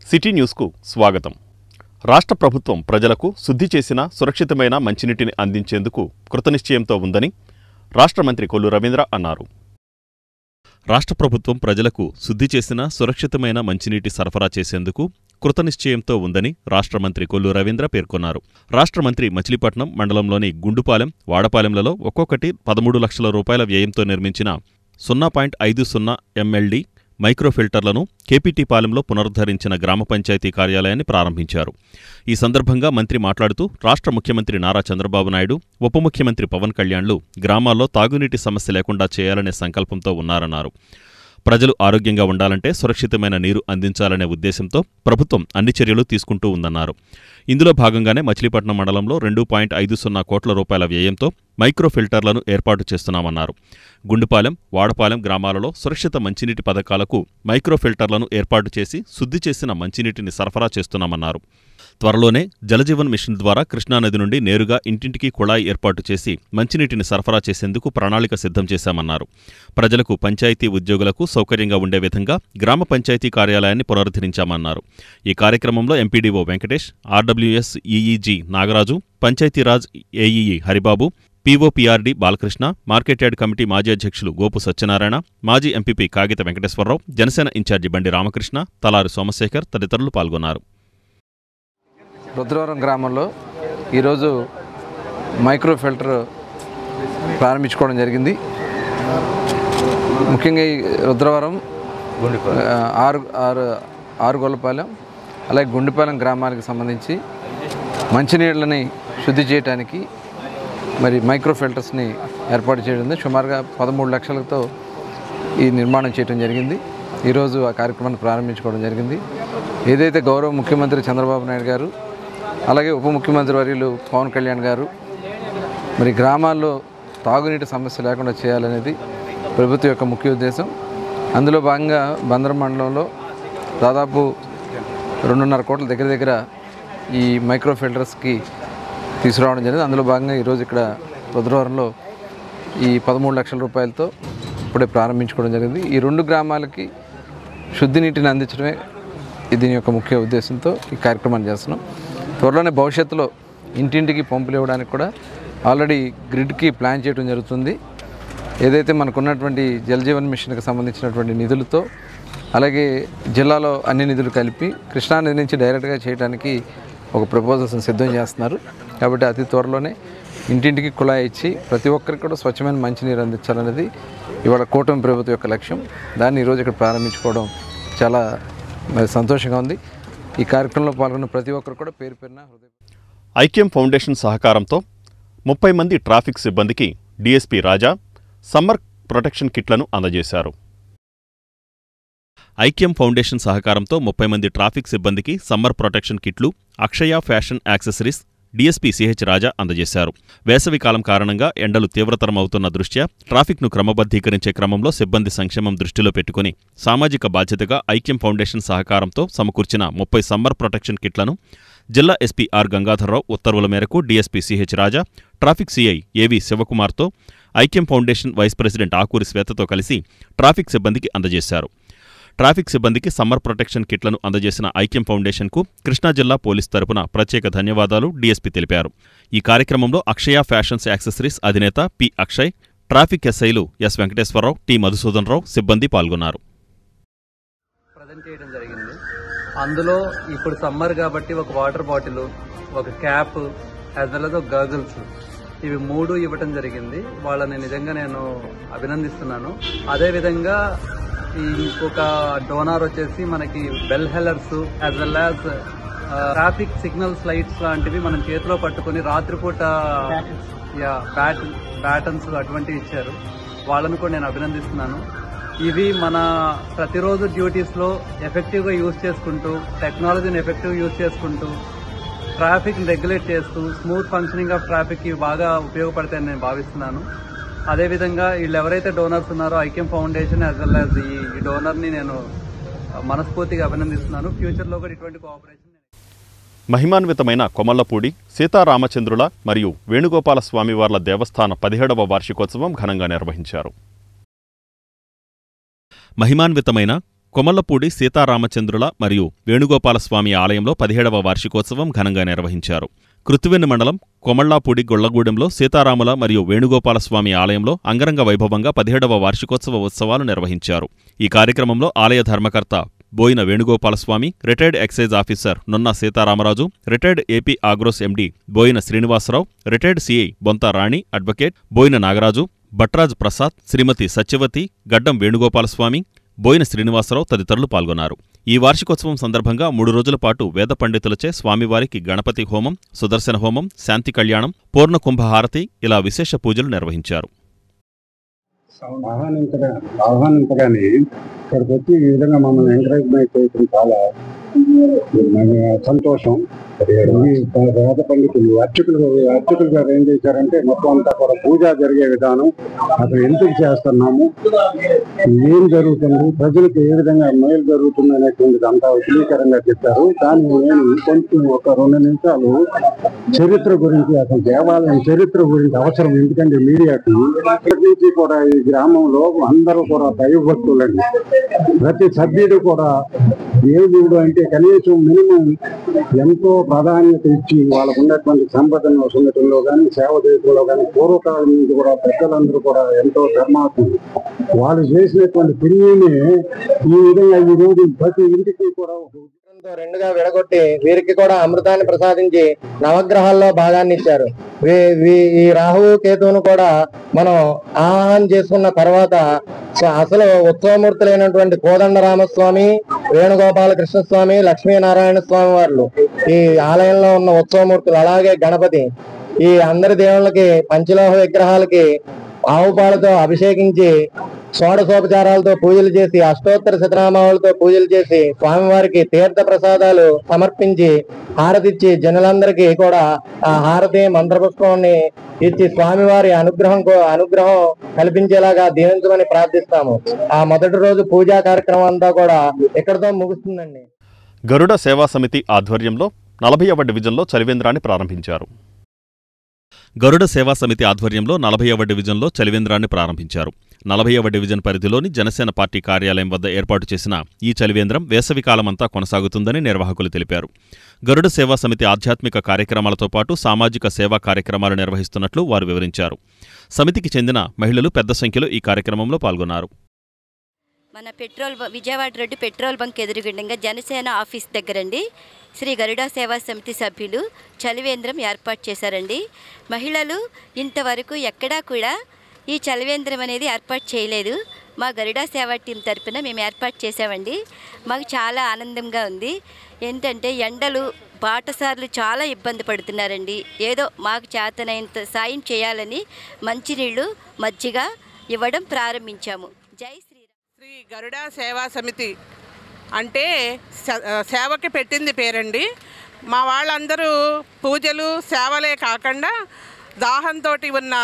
City న్యూస్కు స్వాగతం. రాష్ట్ర ప్రభుత్వం ప్రజలకు శుద్ధి చేసిన సురక్షితమైన మంచినీటిని అందించేందుకు కృతనిశ్చయంతో ఉందని రాష్ట్ర మంత్రి కొల్లు రవీంద్ర అన్నారు. రాష్ట్ర ప్రభుత్వం ప్రజలకు శుద్ధి చేసిన సురక్షితమైన మంచినీటి సరఫరా చేసేందుకు కృతనిశ్చయంతో ఉందని రాష్ట్ర మంత్రి కొల్లు రవీంద్ర పేర్కొన్నారు. రాష్ట్ర మంత్రి మచిలీపట్నం మండలంలోని గుండుపాలెం, వాడపాలెంలలో ఒక్కొక్కటి 13 లక్షల రూపాయల వ్యయంతో నిర్మించిన 0.50 MLD మైక్రోఫిల్టర్లను కేపీటీ పాలెంలో పునరుద్ధరించిన గ్రామ పంచాయతీ కార్యాలయాన్ని ప్రారంభించారు. ఈ సందర్భంగా మంత్రి మాట్లాడుతూ రాష్ట్ర ముఖ్యమంత్రి నారా చంద్రబాబు నాయుడు, ఉప ముఖ్యమంత్రి పవన్ కళ్యాణ్లు గ్రామాల్లో తాగునీటి సమస్య లేకుండా చేయాలనే సంకల్పంతో ఉన్నారన్నారు. ప్రజలు ఆరోగ్యంగా ఉండాలంటే సురక్షితమైన నీరు అందించాలనే ఉద్దేశంతో ప్రభుత్వం అన్ని చర్యలు తీసుకుంటూ ఉందన్నారు. ఇందులో భాగంగానే మచిలీపట్నం మండలంలో 2.50 కోట్ల రూపాయల వ్యయంతో మైక్రోఫిల్టర్లను ఏర్పాటు చేస్తున్నామన్నారు. గుండుపాలెం, వాడపాలెం గ్రామాలలో సురక్షిత మంచినీటి పథకాలకు మైక్రోఫిల్టర్లను ఏర్పాటు చేసి శుద్ధి చేసిన మంచినీటిని సరఫరా చేస్తున్నామన్నారు. త్వరలోనే జలజీవన్ మిషన్ ద్వారా కృష్ణానది నుండి నేరుగా ఇంటింటికి కుళాయి ఏర్పాటు చేసి మంచినీటిని సరఫరా చేసేందుకు ప్రణాళిక సిద్ధం చేశామన్నారు. ప్రజలకు, పంచాయతీ ఉద్యోగులకు సౌకర్యంగా ఉండే విధంగా గ్రామ పంచాయతీ కార్యాలయాన్ని పునరుద్ధరించామన్నారు. ఈ కార్యక్రమంలో MPDO Venkatesh, RWS EE G Nagaraju, Panchayati Raj AEE Haribabu, POPRD Balakrishna, market yard committee మాజీ అధ్యక్షులు గోపు సత్యనారాయణ, మాజీ ఎంపీపీ కాగిత వెంకటేశ్వరరావు, జనసేన ఇన్ఛార్జి బండి రామకృష్ణ, తలారి సోమశేఖర్ తదితరులు పాల్గొన్నారు. రుద్రవరం గ్రామంలో ఈరోజు మైక్రోఫిల్టర్ ప్రారంభించుకోవడం జరిగింది. ముఖ్యంగా ఈ రుద్రవరం, ఆరుగొల్లపాలెం అలాగే గుండుపాలెం గ్రామాలకు సంబంధించి మంచినీళ్ళని శుద్ధి చేయడానికి మరి మైక్రోఫిల్టర్స్ని ఏర్పాటు చేయడం సుమారుగా 13 లక్షలతో ఈ నిర్మాణం చేయడం జరిగింది. ఈరోజు ఆ కార్యక్రమాన్ని ప్రారంభించుకోవడం జరిగింది. ఏదైతే గౌరవ ముఖ్యమంత్రి చంద్రబాబు నాయుడు గారు అలాగే ఉప ముఖ్యమంత్రి వర్యులు పవన్ కళ్యాణ్ గారు మరి గ్రామాల్లో తాగునీటి సమస్య లేకుండా చేయాలనేది ప్రభుత్వం యొక్క ముఖ్య ఉద్దేశం. అందులో భాగంగా బందర్ మండలంలో దాదాపు 2.5 కోట్ల దగ్గర ఈ మైక్రోఫిల్టర్స్కి తీసుకురావడం జరిగింది. అందులో భాగంగా ఈరోజు ఇక్కడ రుద్రవరంలో ఈ 13 లక్షల రూపాయలతో ఇప్పుడే ప్రారంభించుకోవడం జరిగింది. ఈ 2 గ్రామాలకి శుద్ధి నీటిని అందించడమే దీని యొక్క ముఖ్య ఉద్దేశంతో ఈ కార్యక్రమాన్ని చేస్తున్నాం. త్వరలోనే భవిష్యత్తులో ఇంటింటికి పంపులు ఇవ్వడానికి కూడా ఆల్రెడీ గ్రిడ్కి ప్లాన్ చేయడం జరుగుతుంది. ఏదైతే మనకున్నటువంటి జలజీవన్ మిషన్కి సంబంధించినటువంటి నిధులతో అలాగే జిల్లాలో అన్ని నిధులు కలిపి కృష్ణానది నుంచి డైరెక్ట్గా చేయడానికి ఒక ప్రపోజల్స్ని సిద్ధం చేస్తున్నారు. కాబట్టి అతి త్వరలోనే ఇంటింటికి కుళాయి ఇచ్చి ప్రతి ఒక్కరికి కూడా స్వచ్ఛమైన మంచినీరు అందించాలనేది ఇవాళ కూటమి ప్రభుత్వం యొక్క లక్ష్యం. దాన్ని ఈరోజు ఇక్కడ ప్రారంభించుకోవడం చాలా సంతోషంగా ఉంది. ఈ కార్యక్రమంలో పాల్గొన్న ప్రతి ఒక్కరు కూడా పేరు పేరున ఐక్యం ఫౌండేషన్ సహకారంతో 30 మంది ట్రాఫిక్ సిబ్బందికి డీఎస్పీ రాజా సమ్మర్ ప్రొటెక్షన్ కిట్లను అందజేశారు. ఐక్యం ఫౌండేషన్ సహకారంతో 30 మంది ట్రాఫిక్ సిబ్బందికి సమ్మర్ ప్రొటెక్షన్ కిట్లు అక్షయ ఫ్యాషన్ యాక్సెసరీస్ డీఎస్పీ సిహెచ్ రాజా అందజేశారు. వేసవికాలం కారణంగా ఎండలు తీవ్రతరం అవుతున్న దృష్ట్యా ట్రాఫిక్ను క్రమబద్ధీకరించే క్రమంలో సిబ్బంది సంక్షేమం దృష్టిలో పెట్టుకుని సామాజిక బాధ్యతగా ఐక్యం ఫౌండేషన్ సహకారంతో సమకూర్చిన 30 సమ్మర్ ప్రొటెక్షన్ కిట్లను జిల్లా ఎస్పీ ఆర్ గంగాధర్రావు ఉత్తర్వుల మేరకు డీఎస్పీ సిహెచ్ రాజా, ట్రాఫిక్ సీఐ ఏవి శివకుమార్తో ఐక్యం ఫౌండేషన్ వైస్ ప్రెసిడెంట్ ఆకూరి శ్వేతతో కలిసి ట్రాఫిక్ సిబ్బందికి అందజేశారు. ట్రాఫిక్ సిబ్బందికి సమ్మర్ ప్రొటెక్షన్ కిట్లను అందజేసిన ఐక్యం ఫౌండేషన్కు కృష్ణా జిల్లా పోలీస్ తరపున ప్రత్యేక ధన్యవాదాలు డీఎస్పీ తెలిపారు. ఈ కార్యక్రమంలో అక్షయ ఫ్యాషన్స్ యాక్సెసరీస్ అధినేత పి అక్షయ్, ట్రాఫిక్ ఎస్ఐలు ఎస్ వెంకటేశ్వరరావు, టి మధుసూదన్ రావు సిబ్బంది పాల్గొన్నారు. ప్రజెంట్ చేయడం జరిగింది. అందులో ఇప్పుడు సమ్మర్ కాబట్టి ఒక వాటర్ బాటిల్, ఒక క్యాప్ యాజ్ వెల్ as ఒక గర్గల్స్, ఇవి 3 ఇవ్వటం జరిగింది. వాళ్ళని నిజంగా నేను అభినందిస్తున్నాను. అదేవిధంగా ఇంకొక డోనార్ వచ్చేసి మనకి బెల్ హెల్లర్స్ as well as traffic signals lights లాంటివి మనం చేతిలో పట్టుకుని రాత్రిపూట బ్యాటన్స్ అటువంటివి ఇచ్చారు. వాళ్ళను కూడా నేను అభినందిస్తున్నాను. ఇవి మన ప్రతిరోజు డ్యూటీస్లో ఎఫెక్టివ్గా యూజ్ చేసుకుంటూ, టెక్నాలజీని ఎఫెక్టివ్గా యూజ్ చేసుకుంటూ, ట్రాఫిక్ని రెగ్యులేట్ చేస్తూ, స్మూత్ ఫంక్షనింగ్ ఆఫ్ ట్రాఫిక్ ఇవి బాగా ఉపయోగపడతాయని నేను భావిస్తున్నాను. అదేవిధంగా వీళ్ళు ఎవరైతే డోనర్స్ ఉన్నారో ఐక్యం ఫౌండేషన్ యాజ్ వెల్ యాజ్ ఈ డోనర్ని నేను మనస్ఫూర్తిగా అభినందిస్తున్నాను. ఫ్యూచర్లో కూడా ఇటువంటి కోఆపరేషన్. మహిమాన్వితమైన కొమల్లపూడి సీతారామచంద్రుల మరియు వేణుగోపాల స్వామివార్ల దేవస్థాన 17వ వార్షికోత్సవం ఘనంగా నిర్వహించారు. మహిమాన్వితమైన కొమల్లపూడి సీతారామచంద్రుల మరియు వేణుగోపాలస్వామి ఆలయంలో 17వ వార్షికోత్సవం ఘనంగా నిర్వహించారు. కృత్తివెన్ను మండలం కొమళ్ళాపూడి గొళ్లగూడెంలో సీతారాముల మరియు వేణుగోపాలస్వామి ఆలయంలో అంగరంగ వైభవంగా 17వ వార్షికోత్సవ ఉత్సవాలు నిర్వహించారు. ఈ కార్యక్రమంలో ఆలయ ధర్మకర్త Boina Venugopalaswamy, retired excise officer Nunna Sitaramaraju, retired AP Agros MD Boina Srinivasarao, retired CI Bonta Rani, advocate Boina Nagaraju, Bhatraj Prasad, Srimathi Satyavathi, Gaddam Venugopalaswamy, Boina Srinivasarao తదితరులు పాల్గొన్నారు. ఈ వార్షికోత్సవం సందర్భంగా 3 రోజుల పాటు వేద పండితులచే స్వామివారికి గణపతి హోమం, సుదర్శన హోమం, శాంతి కళ్యాణం, పూర్ణకుంభహారతి ఇలా విశేష పూజలు నిర్వహించారు. ఆహ్వానించగానే ఇక్కడికి వచ్చి ఈ విధంగా మమ్మల్ని ఎంకరేజ్మెంట్ చేయడం చాలా సంతోషం. వేద పండితులు అర్చకులు గారు ఏం చేశారంటే మొత్తం అంతా కూడా పూజ జరిగే విధానం, అసలు ఎందుకు చేస్తున్నాము, ఏం జరుగుతుంది, ప్రజలకు ఏ విధంగా మేలు జరుగుతుంది అనేటువంటిది అంతా విశదీకరంగా చెప్పారు. కానీ నేను కొంచెం ఒక 2 నిమిషాలు చరిత్ర గురించి, అసలు దేవాలయం చరిత్ర గురించి అవసరం. ఎందుకంటే మీడియాకి ఇక్కడి నుంచి కూడా ఈ గ్రామంలో అందరూ కూడా దైవభక్తులండి. ప్రతి సభ్యుడు కూడా దేవుడు అంటే కనీసం మినిమం ఎంతో ప్రాధాన్యత ఇచ్చి వాళ్ళకు ఉన్నటువంటి సంపదను సున్నతంలో కానీ సేవ చేయడంలో కానీ పూర్వకాలం నుంచి కూడా పెద్దలందరూ కూడా ఎంతో ధర్మాత్ములు. వాళ్ళు చేసినటువంటి పుణ్యమే ఈ విధంగా ఈ రోజు ప్రతి ఇంటికి కూడా రెండుగా విడగొట్టి వీరికి కూడా అమృతాన్ని ప్రసాదించి నవగ్రహాల్లో భాగాన్ని ఇచ్చారు. ఈ రాహువు కేతువును కూడా మనం ఆవాహన చేసుకున్న తర్వాత అసలు ఉత్సవమూర్తులైనటువంటి కోదండరామస్వామి, వేణుగోపాల కృష్ణస్వామి, లక్ష్మీనారాయణ స్వామి వారు ఈ ఆలయంలో ఉన్న ఉత్సవమూర్తులు. అలాగే గణపతి, ఈ అందరి దేవుళ్ళకి పంచలోహ విగ్రహాలకి ఆవు పాలతో అభిషేకించి షోడశోపచారాలతో పూజలు చేసి అష్టోత్తర శతనామాలతో పూజలు చేసి స్వామివారికి తీర్థ ప్రసాదాలు సమర్పించి హారతిచ్చి జనులందరికీ కూడా ఆ హారతి మంత్రపుష్పాన్ని ఇచ్చి స్వామివారి అనుగ్రహం కల్పించేలాగా దీవించమని ప్రార్థిస్తాము. ఆ మొదటి రోజు పూజా కార్యక్రమం అంతా కూడా ఇక్కడతో ముగుస్తుందండి. గరుడ సేవా సమితి ఆధ్వర్యంలో 40వ డివిజన్లో చలివేంద్రాన్ని ప్రారంభించారు. గరుడ సేవా సమితి ఆధ్వర్యంలో 40వ డివిజన్లో చలివేంద్రాన్ని ప్రారంభించారు. 40వ డివిజన్ పరిధిలోని జనసేన పార్టీ కార్యాలయం వద్ద ఏర్పాటు చేసిన ఈ చలివేంద్రం వేసవికాలమంతా కొనసాగుతుందని నిర్వాహకులు తెలిపారు. గరుడ సేవా సమితి ఆధ్యాత్మిక కార్యక్రమాలతో పాటు సామాజిక సేవా కార్యక్రమాలు నిర్వహిస్తున్నట్లు వారు వివరించారు. సమితికి చెందిన మహిళలు పెద్ద సంఖ్యలో ఈ కార్యక్రమంలో పాల్గొన్నారు. మన విజయవాడ రోడ్డు పెట్రోల్ బంక్ ఎదురుగుండగా జనసేన ఆఫీస్ దగ్గరండి శ్రీ గరుడ సేవా సమితి సభ్యులు చలివేంద్రం ఏర్పాటు చేశారండి. మహిళలు ఇంతవరకు ఎక్కడా కూడా ఈ చలివేంద్రం అనేది ఏర్పాటు చేయలేదు. మా గరుడ సేవా టీం తరపున మేము ఏర్పాటు చేసామండి. మాకు చాలా ఆనందంగా ఉంది. ఏంటంటే ఎండలు బాటసార్లు చాలా ఇబ్బంది పడుతున్నారండి. ఏదో మాకు చేతనైనంత సాయం చేయాలని మంచినీళ్ళు, మజ్జిగ ఇవ్వడం ప్రారంభించాము. జై శ్రీరామ్. శ్రీ గరుడ సేవా సమితి అంటే సేవకి పెట్టింది పేరండి. మా వాళ్ళందరూ పూజలు సేవలే కాకుండా దాహంతో ఉన్న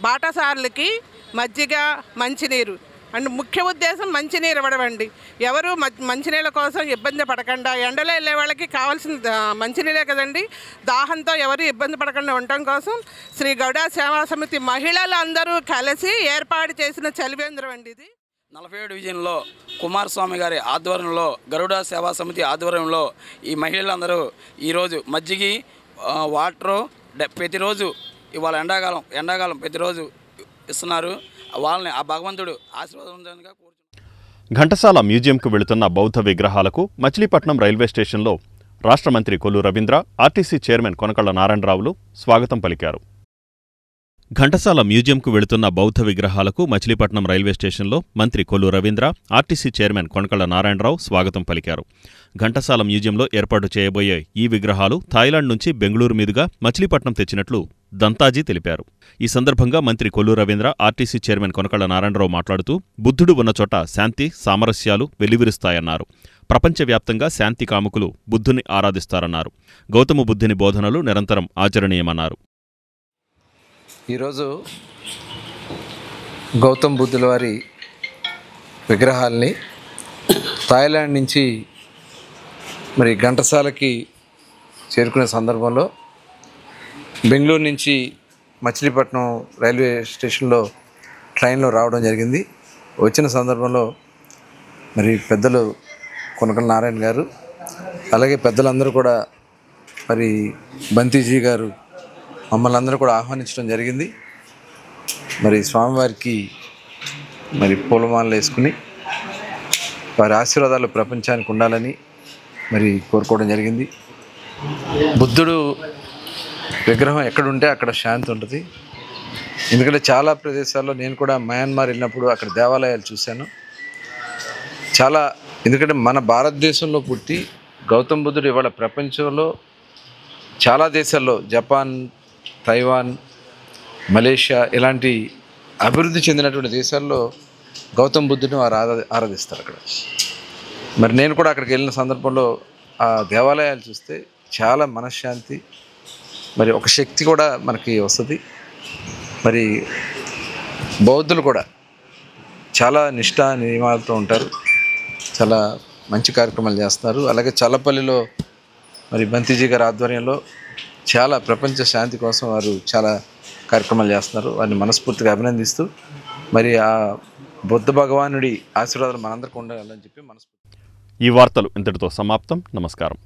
బాటసార్లకి మజ్జిగ, మంచినీరు అండ్ ముఖ్య ఉద్దేశం మంచినీరు ఇవ్వడం అండి. ఎవరు మంచినీళ్ళ కోసం ఇబ్బంది పడకుండా, ఎండలో వెళ్ళే వాళ్ళకి కావాల్సిన మంచినీళ్ళే కదండి. దాహంతో ఎవరు ఇబ్బంది పడకుండా ఉండటం కోసం శ్రీ గరుడ సేవా సమితి మహిళలందరూ కలిసి ఏర్పాటు చేసిన చలివేంద్రం అండి ఇది. 40వ డివిజన్లో కుమారస్వామి గారి ఆధ్వర్యంలో గరుడ సేవా సమితి ఆధ్వర్యంలో ఈ మహిళలందరూ ఈరోజు మజ్జిగి, వాటరు ప్రతిరోజు ఇవాళ ఎండాకాలం ప్రతిరోజు ఇస్తున్నారు. వాళ్ళని ఆ భగవంతుడు ఆశీర్వాదంగా కోరుచున్నారు. ఘంటసాల మ్యూజియంకు వెళుతున్న బౌద్ధ విగ్రహాలకు మచిలీపట్నం రైల్వే స్టేషన్లో రాష్ట్ర మంత్రి కొల్లు రవీంద్ర, ఆర్టీసీ చైర్మన్ కొనకళ్ల నారాయణరావులు స్వాగతం పలికారు. ఘంటసాల మ్యూజియంకు వెళుతున్న బౌద్ధ విగ్రహాలకు మచిలీపట్నం రైల్వే స్టేషన్లో మంత్రి కొల్లు రవీంద్ర, ఆర్టీసీ చైర్మన్ కొనకళ్ల నారాయణరావు స్వాగతం పలికారు. ఘంటసాల మ్యూజియంలో ఏర్పాటు చేయబోయే ఈ విగ్రహాలు థాయిలాండ్ నుంచి బెంగళూరు మీదుగా మచిలీపట్నం తెచ్చినట్లు దంతాజీ తెలిపారు. ఈ సందర్భంగా మంత్రి కొల్లు రవీంద్ర, ఆర్టీసీ చైర్మన్ కొనకళ్ల నారాయణరావు మాట్లాడుతూ బుద్ధుడు ఉన్న చోట శాంతి, సామరస్యాలు వెల్లివిరుస్తాయన్నారు. ప్రపంచవ్యాప్తంగా శాంతి కాముకులు బుద్ధుని ఆరాధిస్తారన్నారు. గౌతమ బుద్ధుని బోధనలు నిరంతరం ఆచరణీయమన్నారు. ఈరోజు గౌతమ్ బుద్ధుల వారి విగ్రహాల్ని థాయిలాండ్ నుంచి మరి ఘంటసాలకి చేరుకునే సందర్భంలో బెంగళూరు నుంచి మచిలీపట్నం రైల్వే స్టేషన్లో ట్రైన్లో రావడం జరిగింది. వచ్చిన సందర్భంలో మరి పెద్దలు కొనకల నారాయణ గారు, అలాగే పెద్దలందరూ కూడా, మరి బంతిజీ గారు మమ్మల్ని అందరూ కూడా ఆహ్వానించడం జరిగింది. మరి స్వామివారికి మరి పూలమాలలు వేసుకుని వారి ఆశీర్వాదాలు ప్రపంచానికి ఉండాలని మరి కోరుకోవడం జరిగింది. బుద్ధుడు విగ్రహం ఎక్కడుంటే అక్కడ శాంతి ఉంటుంది. ఎందుకంటే చాలా ప్రదేశాల్లో నేను కూడా మయన్మార్ వెళ్ళినప్పుడు అక్కడ దేవాలయాలు చూశాను. ఎందుకంటే మన భారతదేశంలో పుట్టి గౌతమ్ బుద్ధుడు ఇవాళ ప్రపంచంలో చాలా దేశాల్లో, జపాన్, తైవాన్, మలేషియా ఇలాంటి అభివృద్ధి చెందినటువంటి దేశాల్లో గౌతమ్ బుద్ధుడిని వారు ఆరాధిస్తారు అక్కడ. మరి నేను కూడా అక్కడికి వెళ్ళిన సందర్భంలో ఆ దేవాలయాలు చూస్తే చాలా మనశ్శాంతి, మరి ఒక శక్తి కూడా మనకి వస్తుంది. మరి బౌద్ధులు కూడా చాలా నిష్ఠా నియమాలతో ఉంటారు, చాలా మంచి కార్యక్రమాలు చేస్తున్నారు. అలాగే చల్లపల్లిలో మరి బంతిజీ గారి ఆధ్వర్యంలో చాలా ప్రపంచ శాంతి కోసం వారు చాలా కార్యక్రమాలు చేస్తున్నారు. వారిని మనస్ఫూర్తిగా అభినందిస్తూ మరి ఆ బుద్ధ భగవానుడి ఆశీర్వాదాలు మనందరికీ ఉండాలని చెప్పి ఈ వార్తలు ఇంతటితో సమాప్తం. నమస్కారం.